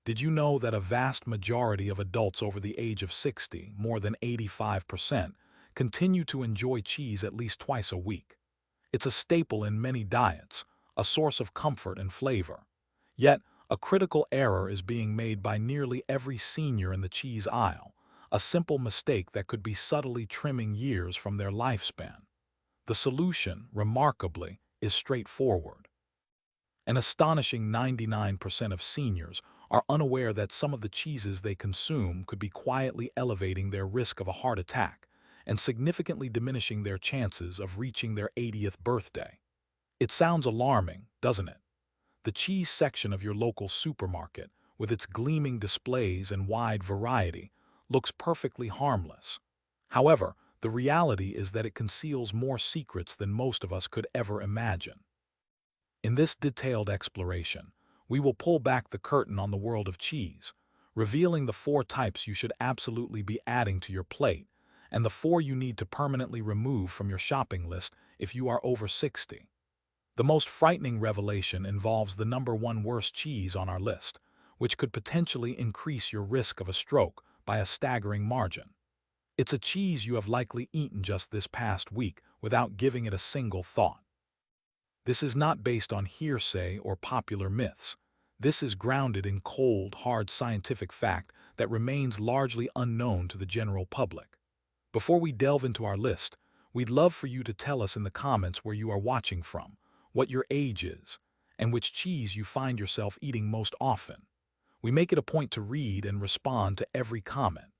Did you know that a vast majority of adults over the age of 60, more than 85%, continue to enjoy cheese at least twice a week? It's a staple in many diets, a source of comfort and flavor. Yet, a critical error is being made by nearly every senior in the cheese aisle, a simple mistake that could be subtly trimming years from their lifespan. The solution, remarkably, is straightforward. An astonishing 99% of seniors are unaware that some of the cheeses they consume could be quietly elevating their risk of a heart attack and significantly diminishing their chances of reaching their 80th birthday. It sounds alarming, doesn't it? The cheese section of your local supermarket, with its gleaming displays and wide variety, looks perfectly harmless. However, the reality is that it conceals more secrets than most of us could ever imagine. In this detailed exploration, we will pull back the curtain on the world of cheese, revealing the 4 types you should absolutely be adding to your plate and the 4 you need to permanently remove from your shopping list if you are over 60. The most frightening revelation involves the #1 worst cheese on our list, which could potentially increase your risk of a stroke by a staggering margin. It's a cheese you have likely eaten just this past week without giving it a single thought. This is not based on hearsay or popular myths. This is grounded in cold, hard scientific fact that remains largely unknown to the general public. Before we delve into our list, we'd love for you to tell us in the comments where you are watching from, what your age is, and which cheese you find yourself eating most often. We make it a point to read and respond to every comment.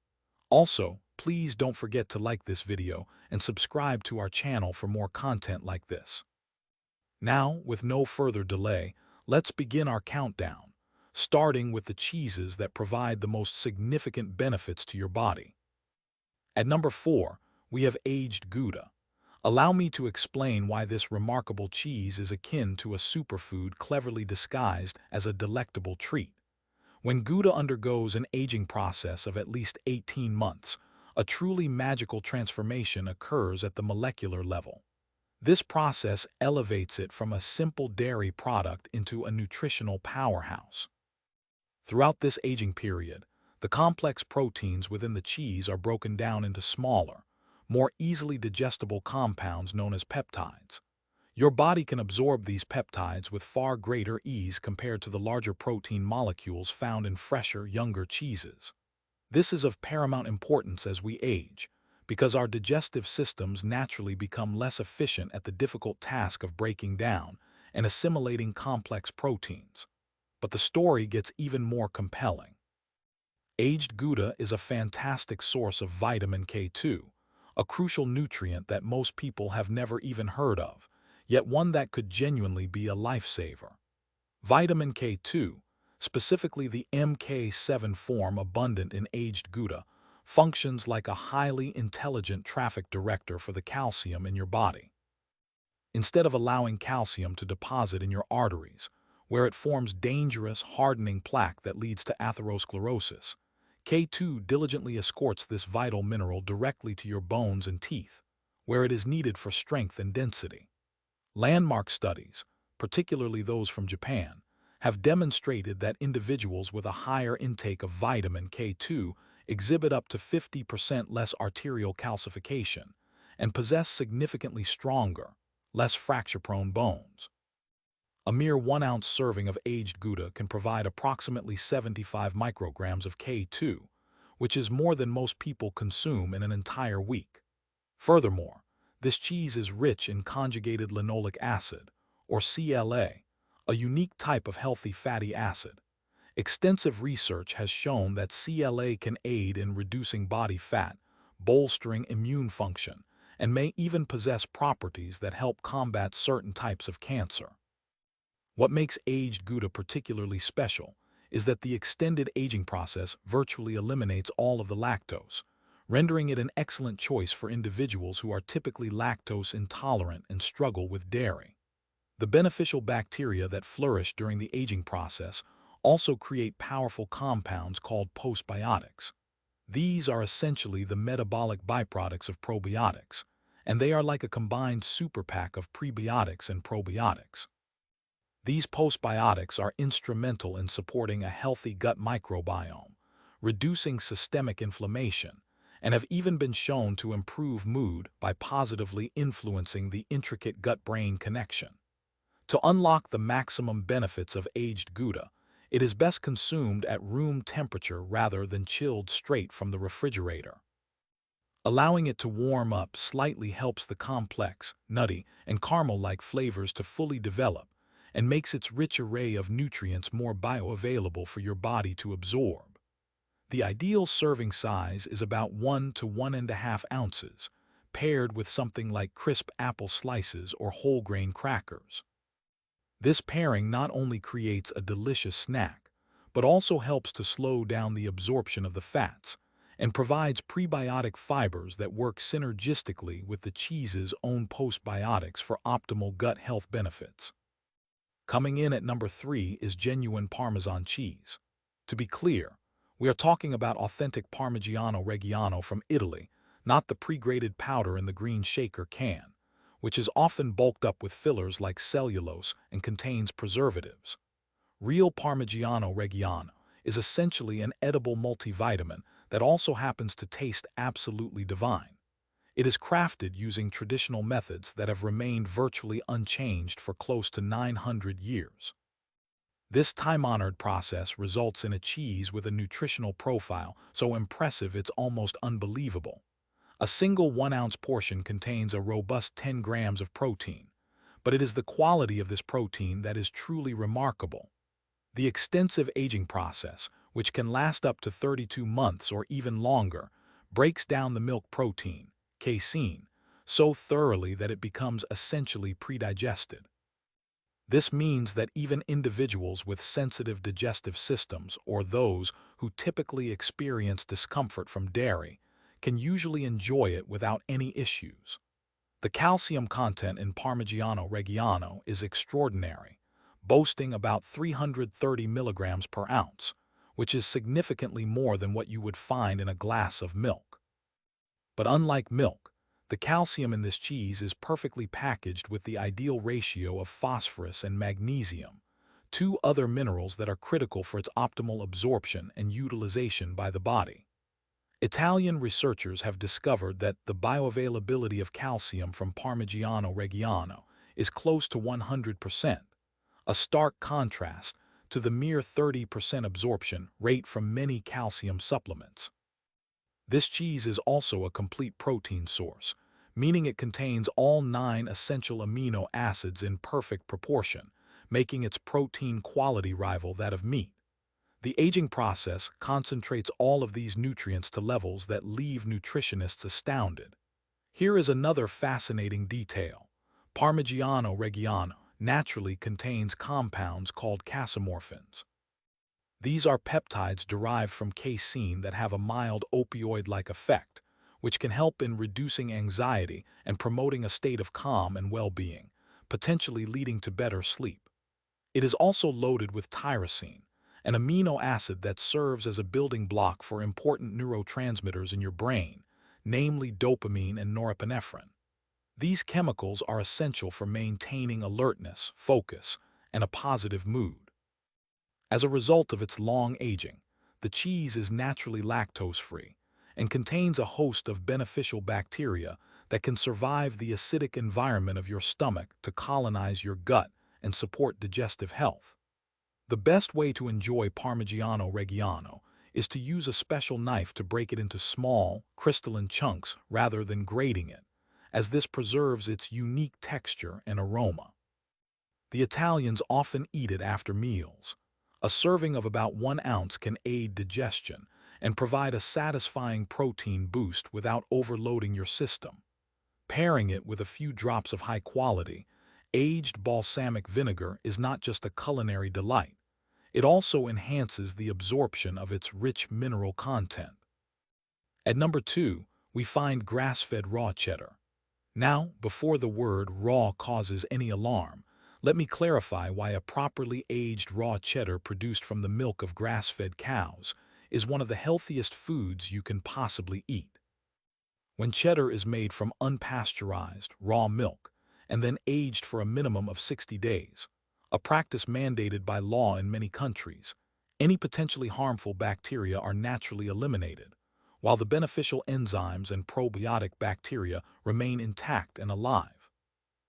Also, please don't forget to like this video and subscribe to our channel for more content like this. Now, with no further delay, let's begin our countdown, starting with the cheeses that provide the most significant benefits to your body. At number 4, we have aged Gouda. Allow me to explain why this remarkable cheese is akin to a superfood cleverly disguised as a delectable treat. When Gouda undergoes an aging process of at least 18 months, a truly magical transformation occurs at the molecular level. This process elevates it from a simple dairy product into a nutritional powerhouse. Throughout this aging period, the complex proteins within the cheese are broken down into smaller, more easily digestible compounds known as peptides. Your body can absorb these peptides with far greater ease compared to the larger protein molecules found in fresher, younger cheeses. This is of paramount importance as we age, because our digestive systems naturally become less efficient at the difficult task of breaking down and assimilating complex proteins. But the story gets even more compelling. Aged Gouda is a fantastic source of vitamin K2, a crucial nutrient that most people have never even heard of, yet one that could genuinely be a lifesaver. Vitamin K2, specifically the MK7 form abundant in aged Gouda, functions like a highly intelligent traffic director for the calcium in your body. Instead of allowing calcium to deposit in your arteries, where it forms dangerous, hardening plaque that leads to atherosclerosis, K2 diligently escorts this vital mineral directly to your bones and teeth, where it is needed for strength and density. Landmark studies, particularly those from Japan, have demonstrated that individuals with a higher intake of vitamin K2 exhibit up to 50% less arterial calcification and possess significantly stronger, less fracture-prone bones. A mere 1-ounce serving of aged Gouda can provide approximately 75 micrograms of K2, which is more than most people consume in an entire week. Furthermore, this cheese is rich in conjugated linoleic acid, or CLA, a unique type of healthy fatty acid. Extensive research has shown that CLA can aid in reducing body fat, bolstering immune function, and may even possess properties that help combat certain types of cancer. What makes aged Gouda particularly special is that the extended aging process virtually eliminates all of the lactose, rendering it an excellent choice for individuals who are typically lactose intolerant and struggle with dairy. The beneficial bacteria that flourish during the aging process also create powerful compounds called postbiotics. These are essentially the metabolic byproducts of probiotics, and they are like a combined super pack of prebiotics and probiotics. These postbiotics are instrumental in supporting a healthy gut microbiome, reducing systemic inflammation, and have even been shown to improve mood by positively influencing the intricate gut-brain connection. To unlock the maximum benefits of aged Gouda, it is best consumed at room temperature rather than chilled straight from the refrigerator. Allowing it to warm up slightly helps the complex, nutty, and caramel-like flavors to fully develop and makes its rich array of nutrients more bioavailable for your body to absorb. The ideal serving size is about 1 to 1.5 ounces, paired with something like crisp apple slices or whole grain crackers. This pairing not only creates a delicious snack, but also helps to slow down the absorption of the fats and provides prebiotic fibers that work synergistically with the cheese's own postbiotics for optimal gut health benefits. Coming in at number 3 is genuine Parmesan cheese. To be clear, we are talking about authentic Parmigiano Reggiano from Italy, not the pre-grated powder in the green shaker can, which is often bulked up with fillers like cellulose and contains preservatives. Real Parmigiano Reggiano is essentially an edible multivitamin that also happens to taste absolutely divine. It is crafted using traditional methods that have remained virtually unchanged for close to 900 years. This time-honored process results in a cheese with a nutritional profile so impressive it's almost unbelievable. A single 1-ounce portion contains a robust 10 grams of protein, but it is the quality of this protein that is truly remarkable. The extensive aging process, which can last up to 32 months or even longer, breaks down the milk protein, casein, so thoroughly that it becomes essentially predigested. This means that even individuals with sensitive digestive systems or those who typically experience discomfort from dairy can usually enjoy it without any issues. The calcium content in Parmigiano Reggiano is extraordinary, boasting about 330 milligrams per ounce, which is significantly more than what you would find in a glass of milk. But unlike milk, the calcium in this cheese is perfectly packaged with the ideal ratio of phosphorus and magnesium, two other minerals that are critical for its optimal absorption and utilization by the body. Italian researchers have discovered that the bioavailability of calcium from Parmigiano Reggiano is close to 100%, a stark contrast to the mere 30% absorption rate from many calcium supplements. This cheese is also a complete protein source, meaning it contains all 9 essential amino acids in perfect proportion, making its protein quality rival that of meat. The aging process concentrates all of these nutrients to levels that leave nutritionists astounded. Here is another fascinating detail. Parmigiano Reggiano naturally contains compounds called casomorphins. These are peptides derived from casein that have a mild opioid-like effect, which can help in reducing anxiety and promoting a state of calm and well-being, potentially leading to better sleep. It is also loaded with tyrosine, an amino acid that serves as a building block for important neurotransmitters in your brain, namely dopamine and norepinephrine. These chemicals are essential for maintaining alertness, focus, and a positive mood. As a result of its long aging, the cheese is naturally lactose-free and contains a host of beneficial bacteria that can survive the acidic environment of your stomach to colonize your gut and support digestive health. The best way to enjoy Parmigiano Reggiano is to use a special knife to break it into small, crystalline chunks rather than grating it, as this preserves its unique texture and aroma. The Italians often eat it after meals. A serving of about 1 ounce can aid digestion and provide a satisfying protein boost without overloading your system. Pairing it with a few drops of high-quality, aged balsamic vinegar is not just a culinary delight. It also enhances the absorption of its rich mineral content. At number 2, we find grass-fed raw cheddar. Now, before the word raw causes any alarm, let me clarify why a properly aged raw cheddar produced from the milk of grass-fed cows is one of the healthiest foods you can possibly eat. When cheddar is made from unpasteurized, raw milk, and then aged for a minimum of 60 days, a practice mandated by law in many countries. Any potentially harmful bacteria are naturally eliminated, while the beneficial enzymes and probiotic bacteria remain intact and alive.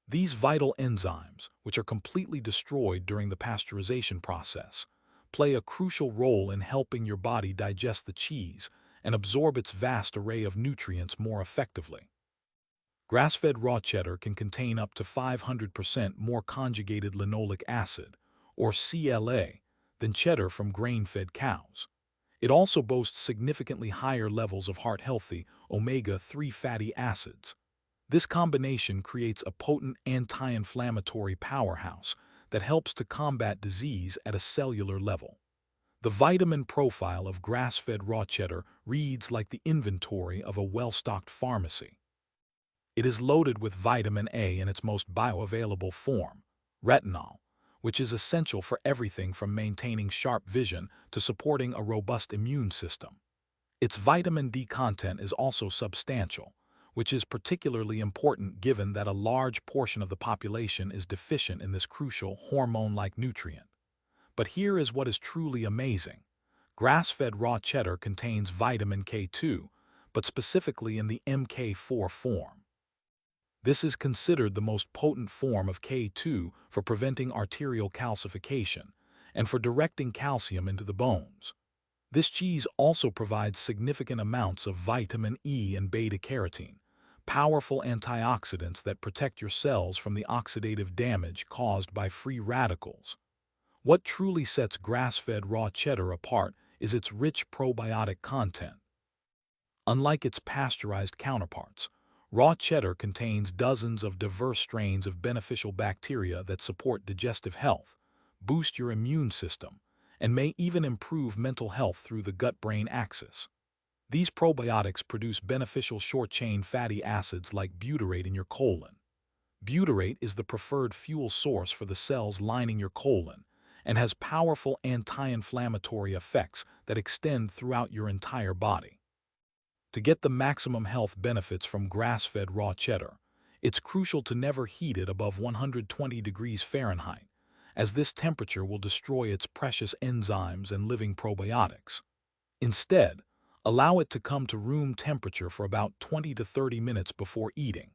These vital enzymes, which are completely destroyed during the pasteurization process, play a crucial role in helping your body digest the cheese and absorb its vast array of nutrients more effectively. Grass-fed raw cheddar can contain up to 500% more conjugated linoleic acid, or CLA, than cheddar from grain-fed cows. It also boasts significantly higher levels of heart-healthy omega-3 fatty acids. This combination creates a potent anti-inflammatory powerhouse that helps to combat disease at a cellular level. The vitamin profile of grass-fed raw cheddar reads like the inventory of a well-stocked pharmacy. It is loaded with vitamin A in its most bioavailable form, retinol, which is essential for everything from maintaining sharp vision to supporting a robust immune system. Its vitamin D content is also substantial, which is particularly important given that a large portion of the population is deficient in this crucial hormone-like nutrient. But here is what is truly amazing. Grass-fed raw cheddar contains vitamin K2, but specifically in the MK4 form. This is considered the most potent form of K2 for preventing arterial calcification and for directing calcium into the bones. This cheese also provides significant amounts of vitamin E and beta-carotene, powerful antioxidants that protect your cells from the oxidative damage caused by free radicals. What truly sets grass-fed raw cheddar apart is its rich probiotic content. Unlike its pasteurized counterparts, raw cheddar contains dozens of diverse strains of beneficial bacteria that support digestive health, boost your immune system, and may even improve mental health through the gut-brain axis. These probiotics produce beneficial short-chain fatty acids like butyrate in your colon. Butyrate is the preferred fuel source for the cells lining your colon and has powerful anti-inflammatory effects that extend throughout your entire body. To get the maximum health benefits from grass-fed raw cheddar, it's crucial to never heat it above 120 degrees Fahrenheit, as this temperature will destroy its precious enzymes and living probiotics. Instead, allow it to come to room temperature for about 20 to 30 minutes before eating.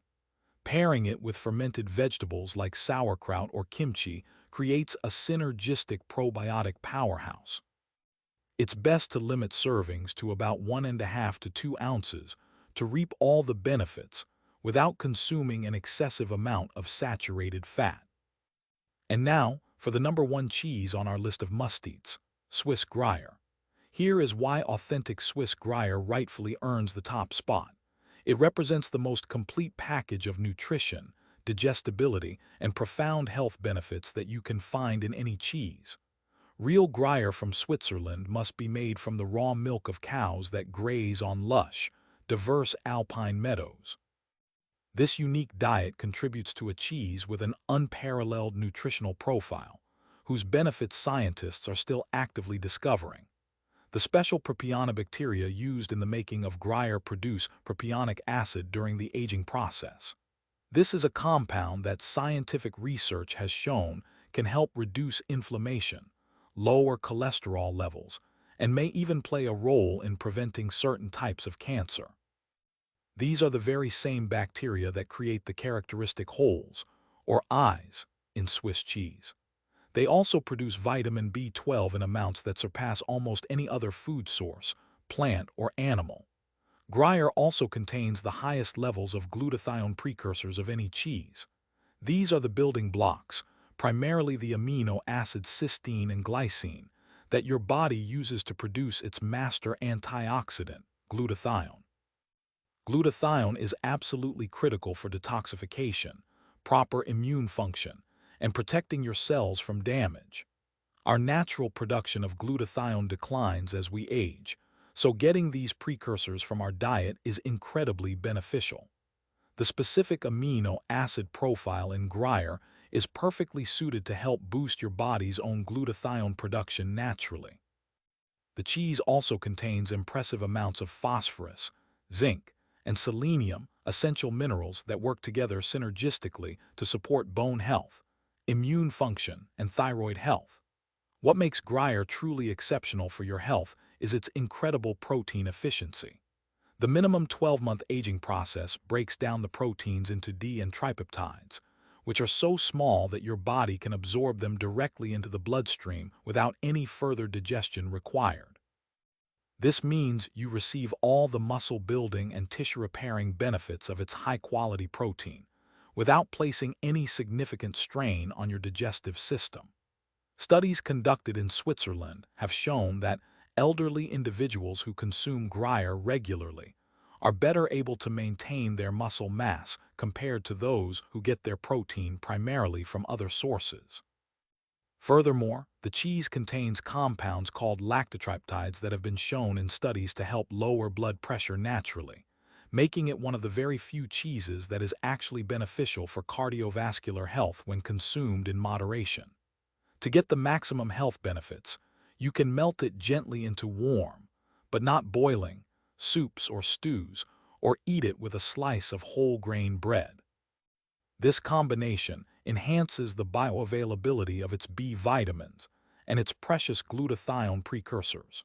Pairing it with fermented vegetables like sauerkraut or kimchi creates a synergistic probiotic powerhouse. It's best to limit servings to about 1.5 to 2 ounces to reap all the benefits without consuming an excessive amount of saturated fat. And now, for the #1 cheese on our list of must-eats, Swiss Gruyere. Here is why authentic Swiss Gruyere rightfully earns the top spot. It represents the most complete package of nutrition, digestibility, and profound health benefits that you can find in any cheese. Real Gruyere from Switzerland must be made from the raw milk of cows that graze on lush, diverse alpine meadows. This unique diet contributes to a cheese with an unparalleled nutritional profile, whose benefits scientists are still actively discovering. The special propionic bacteria used in the making of Gruyere produce propionic acid during the aging process. This is a compound that scientific research has shown can help reduce inflammation, lower cholesterol levels, and may even play a role in preventing certain types of cancer. These are the very same bacteria that create the characteristic holes, or eyes, in Swiss cheese. They also produce vitamin B12 in amounts that surpass almost any other food source, plant or animal. Gruyere also contains the highest levels of glutathione precursors of any cheese. These are the building blocks, primarily the amino acids cysteine and glycine, that your body uses to produce its master antioxidant, glutathione. Glutathione is absolutely critical for detoxification, proper immune function, and protecting your cells from damage. Our natural production of glutathione declines as we age, so getting these precursors from our diet is incredibly beneficial. The specific amino acid profile in Gruyere is perfectly suited to help boost your body's own glutathione production naturally. The cheese also contains impressive amounts of phosphorus, zinc, and selenium, essential minerals that work together synergistically to support bone health, immune function, and thyroid health. What makes Gruyere truly exceptional for your health is its incredible protein efficiency. The minimum 12-month aging process breaks down the proteins into D and tripeptides, which are so small that your body can absorb them directly into the bloodstream without any further digestion required. This means you receive all the muscle-building and tissue-repairing benefits of its high-quality protein, without placing any significant strain on your digestive system. Studies conducted in Switzerland have shown that elderly individuals who consume Gruyere regularly are better able to maintain their muscle mass compared to those who get their protein primarily from other sources. Furthermore, the cheese contains compounds called lactotriptides that have been shown in studies to help lower blood pressure naturally, making it one of the very few cheeses that is actually beneficial for cardiovascular health when consumed in moderation. To get the maximum health benefits, you can melt it gently into warm, but not boiling, soups or stews, or eat it with a slice of whole grain bread. This combination enhances the bioavailability of its B vitamins and its precious glutathione precursors.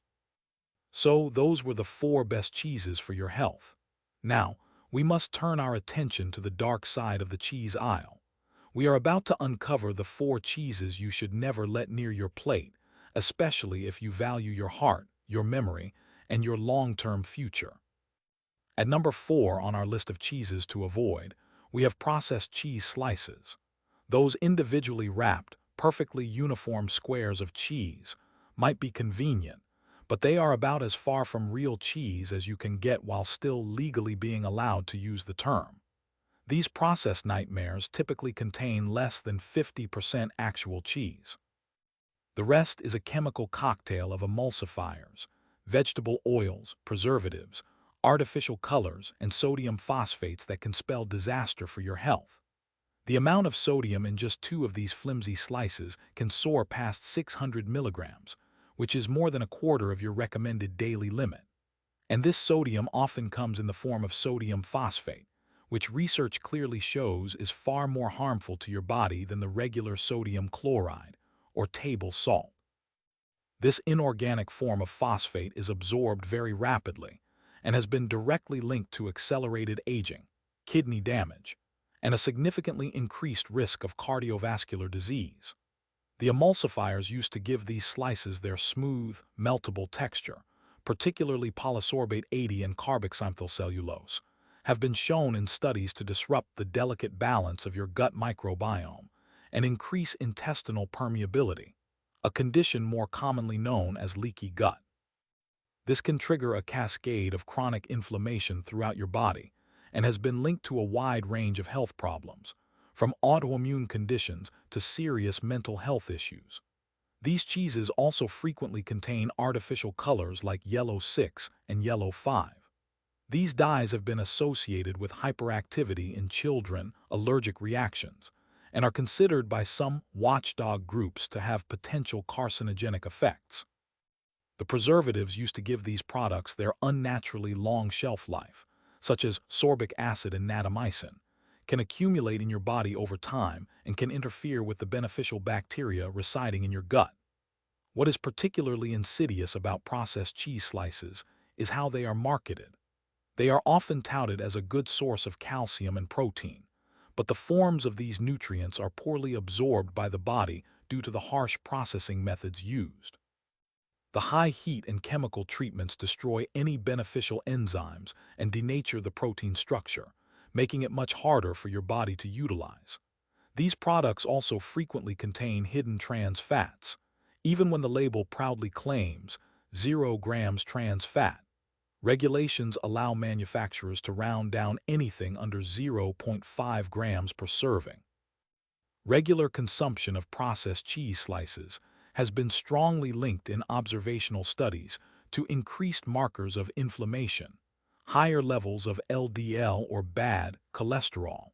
So those were the 4 best cheeses for your health. Now, we must turn our attention to the dark side of the cheese aisle. We are about to uncover the 4 cheeses you should never let near your plate, especially if you value your heart, your memory, and your long-term future. At number 4 on our list of cheeses to avoid, we have processed cheese slices. Those individually wrapped, perfectly uniform squares of cheese might be convenient, but they are about as far from real cheese as you can get while still legally being allowed to use the term. These processed nightmares typically contain less than 50% actual cheese. The rest is a chemical cocktail of emulsifiers, vegetable oils, preservatives, artificial colors, and sodium phosphates that can spell disaster for your health. The amount of sodium in just 2 of these flimsy slices can soar past 600 milligrams, which is more than a quarter of your recommended daily limit. And this sodium often comes in the form of sodium phosphate, which research clearly shows is far more harmful to your body than the regular sodium chloride, or table salt. This inorganic form of phosphate is absorbed very rapidly and has been directly linked to accelerated aging, kidney damage, and a significantly increased risk of cardiovascular disease. The emulsifiers used to give these slices their smooth, meltable texture, particularly polysorbate 80 and carboxymethylcellulose, have been shown in studies to disrupt the delicate balance of your gut microbiome and increase intestinal permeability, a condition more commonly known as leaky gut. This can trigger a cascade of chronic inflammation throughout your body and has been linked to a wide range of health problems, from autoimmune conditions to serious mental health issues. These cheeses also frequently contain artificial colors like yellow 6 and yellow 5. These dyes have been associated with hyperactivity in children, allergic reactions, and are considered by some watchdog groups to have potential carcinogenic effects. The preservatives used to give these products their unnaturally long shelf life, such as sorbic acid and natamycin, can accumulate in your body over time and can interfere with the beneficial bacteria residing in your gut. What is particularly insidious about processed cheese slices is how they are marketed. They are often touted as a good source of calcium and protein, but the forms of these nutrients are poorly absorbed by the body due to the harsh processing methods used. The high heat and chemical treatments destroy any beneficial enzymes and denature the protein structure, making it much harder for your body to utilize. These products also frequently contain hidden trans fats, even when the label proudly claims 0 grams trans fat. Regulations allow manufacturers to round down anything under 0.5 grams per serving. Regular consumption of processed cheese slices has been strongly linked in observational studies to increased markers of inflammation, higher levels of LDL or bad cholesterol,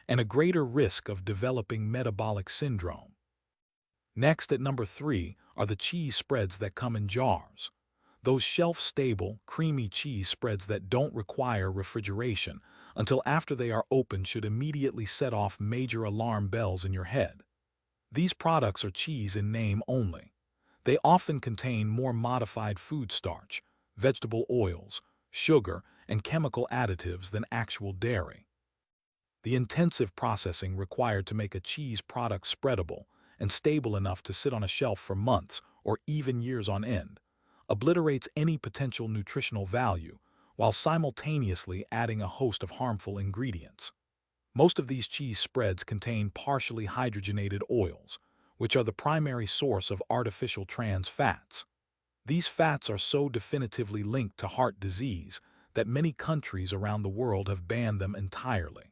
and a greater risk of developing metabolic syndrome. Next, at number 3, are the cheese spreads that come in jars. Those shelf-stable, creamy cheese spreads that don't require refrigeration until after they are opened should immediately set off major alarm bells in your head. These products are cheese in name only. They often contain more modified food starch, vegetable oils, sugar, and chemical additives than actual dairy. The intensive processing required to make a cheese product spreadable and stable enough to sit on a shelf for months or even years on end obliterates any potential nutritional value while simultaneously adding a host of harmful ingredients. Most of these cheese spreads contain partially hydrogenated oils, which are the primary source of artificial trans fats. These fats are so definitively linked to heart disease that many countries around the world have banned them entirely.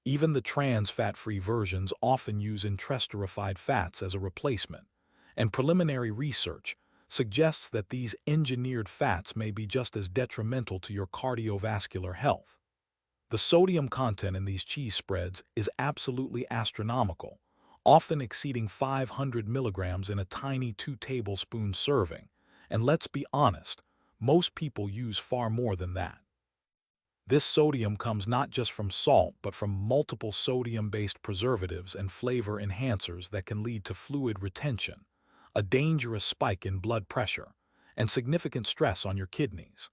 Even the trans fat-free versions often use interesterified fats as a replacement, and preliminary research suggests that these engineered fats may be just as detrimental to your cardiovascular health. The sodium content in these cheese spreads is absolutely astronomical, often exceeding 500 milligrams in a tiny 2-tablespoon serving, and let's be honest, most people use far more than that. This sodium comes not just from salt but from multiple sodium-based preservatives and flavor enhancers that can lead to fluid retention, a dangerous spike in blood pressure, and significant stress on your kidneys.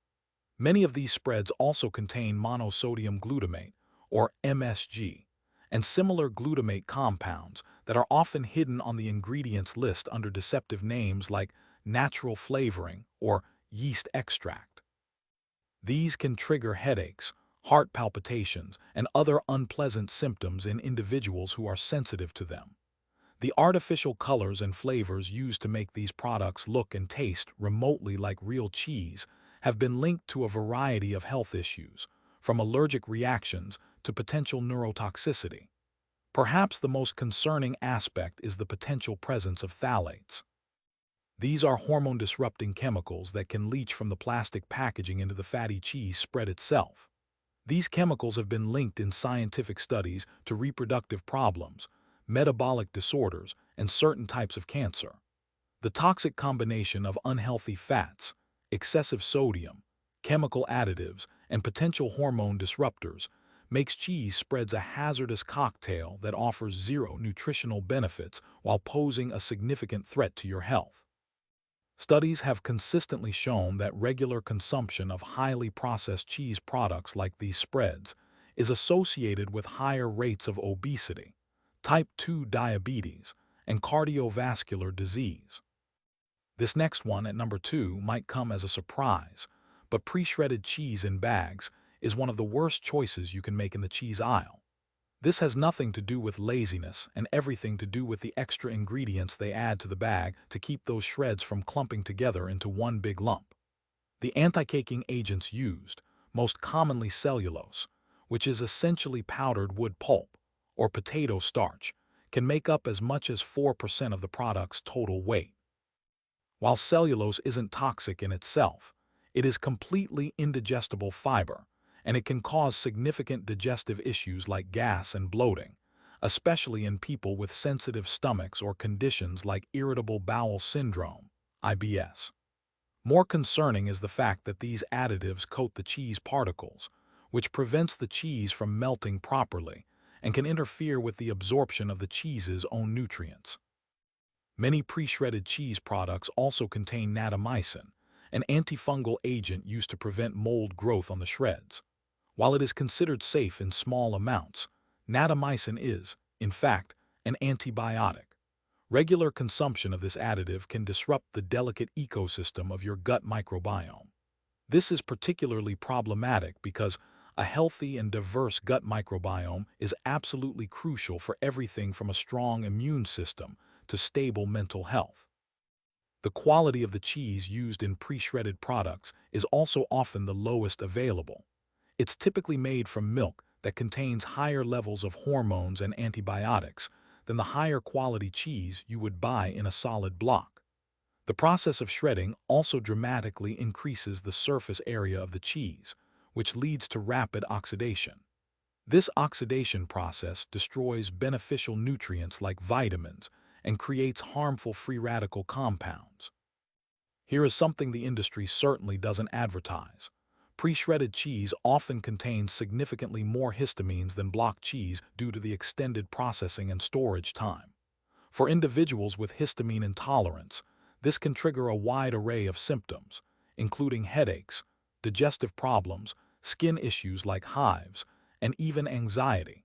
Many of these spreads also contain monosodium glutamate, or MSG, and similar glutamate compounds that are often hidden on the ingredients list under deceptive names like natural flavoring or yeast extract. These can trigger headaches, heart palpitations, and other unpleasant symptoms in individuals who are sensitive to them. The artificial colors and flavors used to make these products look and taste remotely like real cheese have been linked to a variety of health issues, from allergic reactions to potential neurotoxicity. Perhaps the most concerning aspect is the potential presence of phthalates. These are hormone-disrupting chemicals that can leach from the plastic packaging into the fatty cheese spread itself. These chemicals have been linked in scientific studies to reproductive problems, metabolic disorders, and certain types of cancer. The toxic combination of unhealthy fats, excessive sodium, chemical additives, and potential hormone disruptors makes cheese spreads a hazardous cocktail that offers zero nutritional benefits while posing a significant threat to your health. Studies have consistently shown that regular consumption of highly processed cheese products like these spreads is associated with higher rates of obesity, type 2 diabetes, and cardiovascular disease. This next one at number 2 might come as a surprise, but pre-shredded cheese in bags is one of the worst choices you can make in the cheese aisle. This has nothing to do with laziness and everything to do with the extra ingredients they add to the bag to keep those shreds from clumping together into one big lump. The anti-caking agents used, most commonly cellulose, which is essentially powdered wood pulp, or potato starch, can make up as much as 4% of the product's total weight. While cellulose isn't toxic in itself, it is completely indigestible fiber, and it can cause significant digestive issues like gas and bloating, especially in people with sensitive stomachs or conditions like irritable bowel syndrome, IBS. More concerning is the fact that these additives coat the cheese particles, which prevents the cheese from melting properly and can interfere with the absorption of the cheese's own nutrients. Many pre-shredded cheese products also contain natamycin, an antifungal agent used to prevent mold growth on the shreds. While it is considered safe in small amounts, natamycin is, in fact, an antibiotic. Regular consumption of this additive can disrupt the delicate ecosystem of your gut microbiome. This is particularly problematic because a healthy and diverse gut microbiome is absolutely crucial for everything from a strong immune system to stable mental health. The quality of the cheese used in pre-shredded products is also often the lowest available. It's typically made from milk that contains higher levels of hormones and antibiotics than the higher quality cheese you would buy in a solid block. The process of shredding also dramatically increases the surface area of the cheese, which leads to rapid oxidation. This oxidation process destroys beneficial nutrients like vitamins and creates harmful free radical compounds. Here is something the industry certainly doesn't advertise. Pre-shredded cheese often contains significantly more histamines than block cheese due to the extended processing and storage time. For individuals with histamine intolerance, this can trigger a wide array of symptoms, including headaches, digestive problems, skin issues like hives, and even anxiety.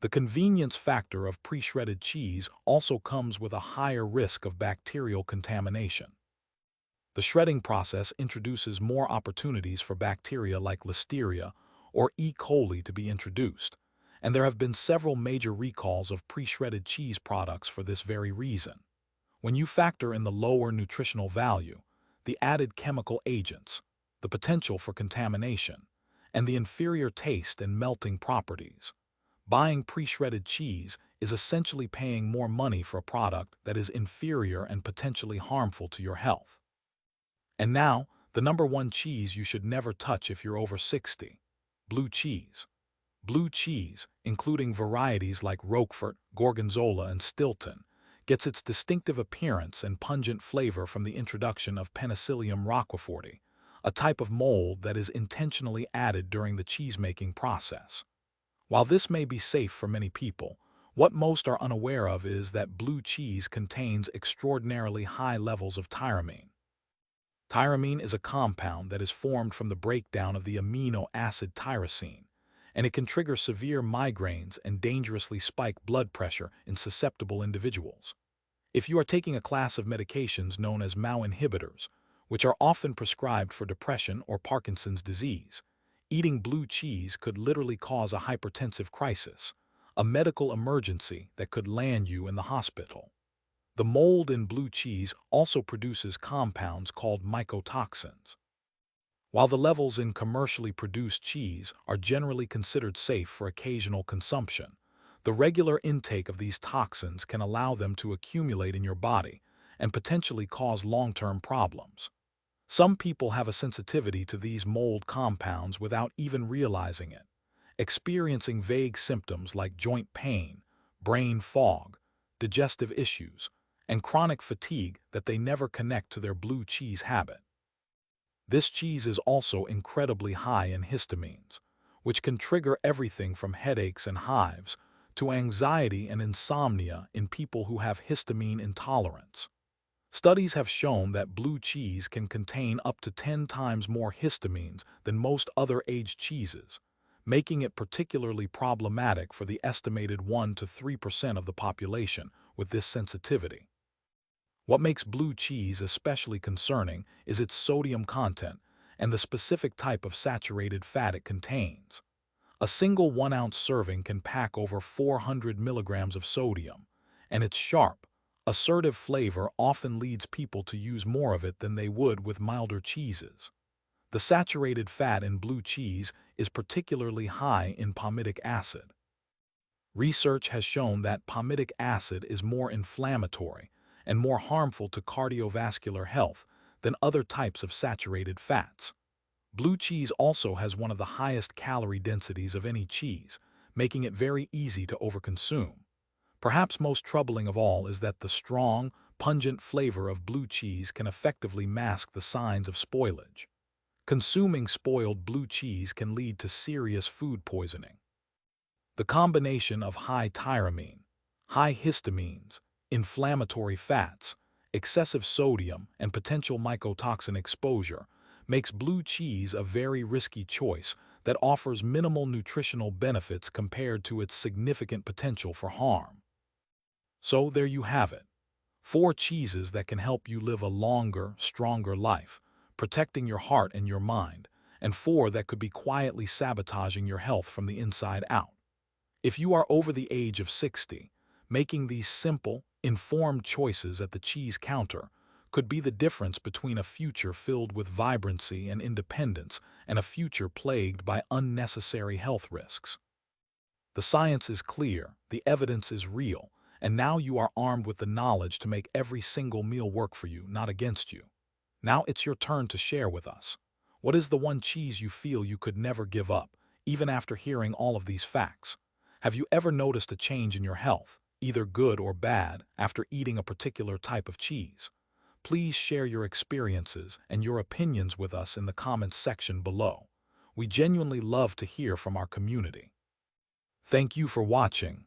The convenience factor of pre-shredded cheese also comes with a higher risk of bacterial contamination. The shredding process introduces more opportunities for bacteria like Listeria or E. coli to be introduced, and there have been several major recalls of pre-shredded cheese products for this very reason. When you factor in the lower nutritional value, the added chemical agents, the potential for contamination, and the inferior taste and melting properties, buying pre-shredded cheese is essentially paying more money for a product that is inferior and potentially harmful to your health. And now, the number one cheese you should never touch if you're over 60. Blue cheese. Blue cheese, including varieties like Roquefort, Gorgonzola, and Stilton, gets its distinctive appearance and pungent flavor from the introduction of Penicillium roqueforti, a type of mold that is intentionally added during the cheesemaking process. While this may be safe for many people, what most are unaware of is that blue cheese contains extraordinarily high levels of tyramine. Tyramine is a compound that is formed from the breakdown of the amino acid tyrosine, and it can trigger severe migraines and dangerously spike blood pressure in susceptible individuals. If you are taking a class of medications known as MAO inhibitors, which are often prescribed for depression or Parkinson's disease, eating blue cheese could literally cause a hypertensive crisis, a medical emergency that could land you in the hospital. The mold in blue cheese also produces compounds called mycotoxins. While the levels in commercially produced cheese are generally considered safe for occasional consumption, the regular intake of these toxins can allow them to accumulate in your body and potentially cause long-term problems. Some people have a sensitivity to these mold compounds without even realizing it, experiencing vague symptoms like joint pain, brain fog, digestive issues, and chronic fatigue that they never connect to their blue cheese habit. This cheese is also incredibly high in histamines, which can trigger everything from headaches and hives to anxiety and insomnia in people who have histamine intolerance. Studies have shown that blue cheese can contain up to 10 times more histamines than most other aged cheeses, making it particularly problematic for the estimated 1 to 3% of the population with this sensitivity. What makes blue cheese especially concerning is its sodium content and the specific type of saturated fat it contains. A single 1-ounce serving can pack over 400 milligrams of sodium, and its sharp, assertive flavor often leads people to use more of it than they would with milder cheeses. The saturated fat in blue cheese is particularly high in palmitic acid. Research has shown that palmitic acid is more inflammatory and more harmful to cardiovascular health than other types of saturated fats. Blue cheese also has one of the highest calorie densities of any cheese, making it very easy to overconsume. Perhaps most troubling of all is that the strong, pungent flavor of blue cheese can effectively mask the signs of spoilage. Consuming spoiled blue cheese can lead to serious food poisoning. The combination of high tyramine, high histamines, inflammatory fats, excessive sodium, and potential mycotoxin exposure makes blue cheese a very risky choice that offers minimal nutritional benefits compared to its significant potential for harm. So there you have it. 4 cheeses that can help you live a longer, stronger life, protecting your heart and your mind, and 4 that could be quietly sabotaging your health from the inside out. If you are over the age of 60, making these simple, informed choices at the cheese counter could be the difference between a future filled with vibrancy and independence and a future plagued by unnecessary health risks. The science is clear, the evidence is real, and now you are armed with the knowledge to make every single meal work for you, not against you. Now it's your turn to share with us. What is the one cheese you feel you could never give up, even after hearing all of these facts? Have you ever noticed a change in your health, either good or bad, after eating a particular type of cheese? Please share your experiences and your opinions with us in the comments section below. We genuinely love to hear from our community. Thank you for watching.